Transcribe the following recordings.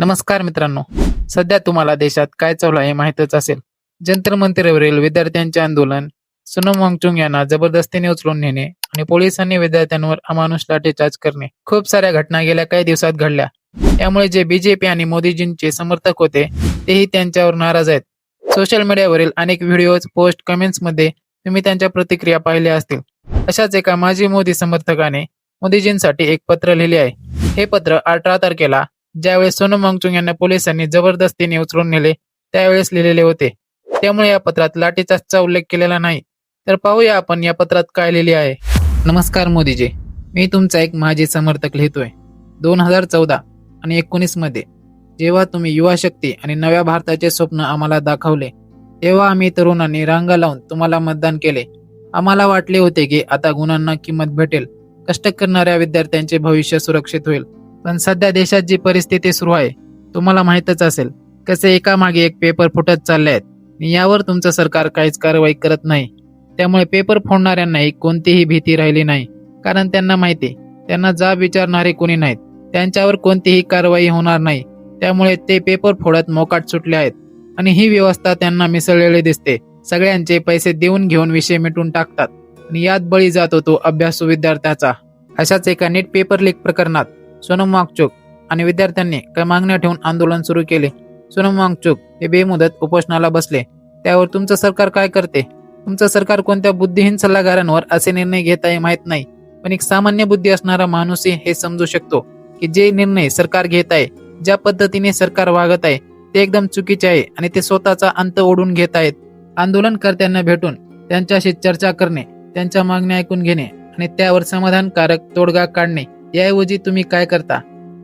नमस्कार मित्रांनो, सध्या तुम्हाला देशात काय चालू आहे माहीतच असेल. जंतर मंतरवरील विद्यार्थ्यांचे आंदोलन, सोनम वांगचुक यांना जबरदस्तीने उचलून नेणे आणि पोलिसांनी विद्यार्थ्यांवर अमानुष लाठीचार्ज करणे, खूप साऱ्या घटना गेल्या काही दिवसात घडल्या. त्यामुळे जे बीजेपी आणि मोदीजींचे समर्थक होते तेही त्यांच्यावर नाराज आहेत. सोशल मीडियावरील अनेक व्हिडिओज, पोस्ट, कमेंट्समध्ये तुम्ही त्यांच्या प्रतिक्रिया पाहिल्या असतील. अशाच एका माजी मोदी समर्थकाने मोदीजींसाठी एक पत्र लिहिले आहे. हे पत्र 18 तारखेला ज्यावेळेस सोनम वांगचुक यांना पोलिसांनी जबरदस्तीने उचलून नेले त्यावेळेस लिहिलेले होते. त्यामुळे या पत्रात लाठीचार्जचा उल्लेख केलेला नाही. तर पाहूया आपण या पत्रात काय लिहिले आहे. नमस्कार मोदीजी, मी तुमचा एक माजी समर्थक लिहितोय. 2014 आणि 19 मध्ये जेव्हा तुम्ही युवा शक्ती आणि नव्या भारताचे स्वप्न आम्हाला दाखवले, तेव्हा आम्ही तरुणांनी रांगा लावून तुम्हाला मतदान केले. आम्हाला वाटले होते की आता गुणांना किंमत भेटेल, कष्ट करणाऱ्या विद्यार्थ्यांचे भविष्य सुरक्षित होईल. पण सध्या देशात जी परिस्थिती सुरू आहे तुम्हाला माहीतच असेल. कसे एकामागे एक पेपर फुटत चालले आहेत. यावर तुमचं सरकार काहीच कारवाई करत नाही. त्यामुळे पेपर फोडणाऱ्यांनाही कोणतीही भीती राहिली नाही, कारण त्यांना माहिती त्यांना जाब विचारणारे कोणी नाहीत, त्यांच्यावर कोणतीही कारवाई होणार नाही. त्यामुळे ते पेपर फोडत मोकाट सुटले आहेत आणि ही व्यवस्था त्यांना मिसळलेली दिसते. सगळ्यांचे पैसे देऊन घेऊन विषय मिटून टाकतात आणि यात बळी जात होतो अभ्यासू विद्यार्थ्याचा. अशाच एका नीट पेपर लीक प्रकरणात सोनम वांगचुक आणि विद्यार्थ्यांनी काही मागण्या ठेवून आंदोलन सुरू केले. सोनम वांगचुक हे बेमुदत उपोषणाला बसले. त्यावर तुमचं सरकार काय करते? तुमचं सरकार कोणत्या बुद्धिहीन सल्लागारांवर असे निर्णय घेत आहे माहित नाही, पण एक सामान्य बुद्धी असणारा माणूसही हे समजू शकतो की जे निर्णय सरकार घेत आहे, ज्या पद्धतीने सरकार वागत आहे ते एकदम चुकीचे आहे आणि ते स्वतःचा अंत ओढून घेत आहेत. आंदोलनकर्त्यांना भेटून त्यांच्याशी चर्चा करणे, त्यांच्या मागण्या ऐकून घेणे आणि त्यावर समाधानकारक तोडगा काढणे, याऐवजी तुम्ही काय करता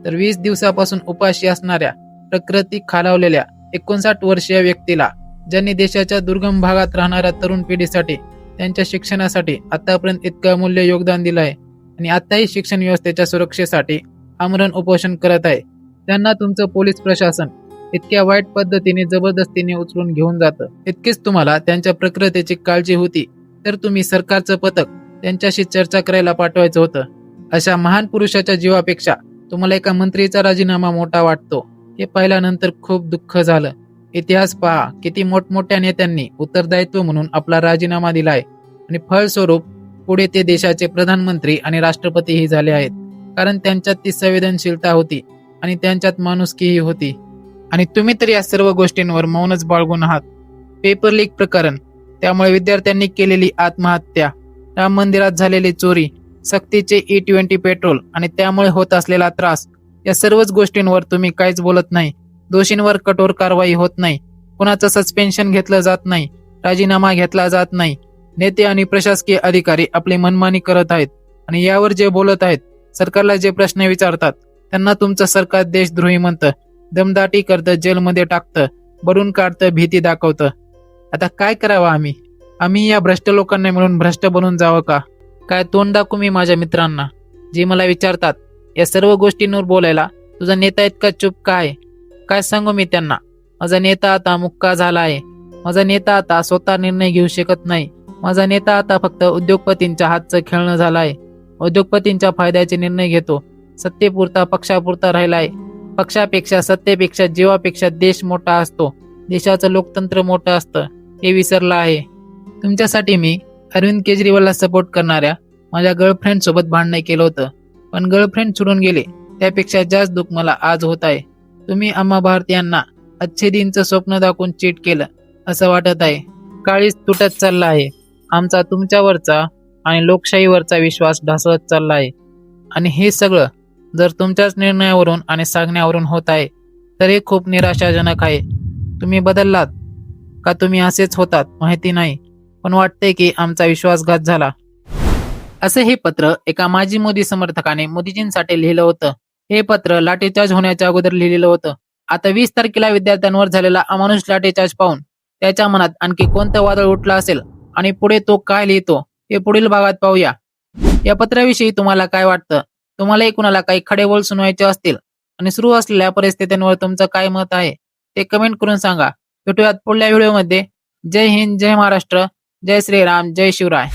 तर 20 दिवसापासून उपाशी असणाऱ्या, प्रकृती खालावलेल्या 59 वर्षीय व्यक्तीला, ज्यांनी देशाच्या दुर्गम भागात राहणाऱ्या तरुण पिढीसाठी, त्यांच्या शिक्षणासाठी आतापर्यंत इतकं अमूल्य योगदान दिलं आहे आणि आताही शिक्षण व्यवस्थेच्या सुरक्षेसाठी आमरण उपोषण करत आहे, त्यांना तुमचं पोलीस प्रशासन इतक्या वाईट पद्धतीने जबरदस्तीने उचलून घेऊन जातं. इतकीच तुम्हाला त्यांच्या प्रकृतीची काळजी होती तर तुम्ही सरकारचं पथक त्यांच्याशी चर्चा करायला पाठवायचं होतं. अशा महान पुरुषाच्या जीवापेक्षा तुम्हाला एका मंत्रीचा राजीनामा मोठा वाटतो, हे पाहिल्यानंतर खूप दुःख झालं. इतिहास पहा, किती मोठमोठ्या नेत्यांनी उत्तरदायित्व म्हणून आपला राजीनामा दिलाय आणि फळस्वरूप पुढे ते देशाचे प्रधानमंत्री आणि राष्ट्रपतीही झाले आहेत, कारण त्यांच्यात ती संवेदनशीलता होती आणि त्यांच्यात माणुसकीही होती. आणि तुम्ही तर या सर्व गोष्टींवर मौनच बाळगून आहात. पेपर लीक प्रकरण, त्यामुळे विद्यार्थ्यांनी केलेली आत्महत्या, राम मंदिरात झालेली चोरी, सक्तीचे E20 पेट्रोल आणि त्यामुळे होत असलेला त्रास, या सर्वच गोष्टींवर तुम्ही काहीच बोलत नाही. दोषींवर कठोर कारवाई होत नाही, कुणाचं सस्पेन्शन घेतलं जात नाही, राजीनामा घेतला जात नाही. नेते आणि प्रशासकीय अधिकारी आपली मनमानी करत आहेत आणि यावर जे बोलत आहेत, सरकारला जे प्रश्न विचारतात त्यांना तुमचं सरकार देशद्रोही म्हणतं, दमदाटी करतं, जेलमध्ये टाकतं, बडून काढतं, भीती दाखवतं. आता काय करावं आम्ही या भ्रष्ट लोकांना मिळून भ्रष्ट बनून जावं का? काय तोंड दाखवू मी माझ्या मित्रांना, जे मला विचारतात या सर्व गोष्टींवर बोलायला तुझा नेता इतका चुप काय? काय सांगू मी त्यांना? माझा नेता आता मुक्का झाला आहे. माझा नेता आता स्वतः निर्णय घेऊ शकत नाही. माझा नेता आता फक्त उद्योगपतींच्या हातचं खेळणं झालं आहे. उद्योगपतींच्या फायद्याचे निर्णय घेतो. सत्तेपुरता, पक्षापुरता राहिलाय. पक्षापेक्षा, सत्तेपेक्षा, जीवापेक्षा देश मोठा असतो. देशाचं लोकतंत्र मोठं असतं, हे विसरलं आहे. तुमच्यासाठी मी अरविंद केजरीवालला सपोर्ट करणाऱ्या माझ्या गर्लफ्रेंड सोबत भांडण केलं होतं, पण गर्लफ्रेंड सोडून गेले. त्यापेक्षा जास्त दुःख मला आज होत आहे. तुम्ही आम्हा भारतीयांना अच्छे दिनचं स्वप्न दाखवून चीट केलं असं वाटत आहे. काळीच तुटत चालला आहे. आमचा तुमच्यावरचा आणि लोकशाहीवरचा विश्वास ढासळत चालला आहे आणि हे सगळं जर तुमच्याच निर्णयावरून आणि सांगण्यावरून होत आहे तर हे खूप निराशाजनक आहे. तुम्ही बदललात का तुम्ही असेच होतात माहिती नाही, पण वाटते की आमचा विश्वासघात झाला. असे हे पत्र एका माजी मोदी समर्थकाने मोदीजींसाठी लिहिलं होतं. हे पत्र लाठीचार्ज होण्याच्या अगोदर लिहिलेलं होतं. आता 20 तारखेला विद्यार्थ्यांवर झालेला अमानुष लाठीचार्ज पाहून त्याच्या मनात आणखी कोणतं वादळ उठलं असेल आणि पुढे तो काय लिहितो हे पुढील भागात पाहूया. या पत्राविषयी तुम्हाला काय वाटतं? तुम्हालाही कुणाला काही खडे बोल सुनवायचे असतील आणि सुरू असलेल्या परिस्थितींवर तुमचं काय मत आहे ते कमेंट करून सांगा. भेटूयात पुढल्या व्हिडिओमध्ये. जय हिंद, जय महाराष्ट्र, जय श्रीराम, जय शिवराय.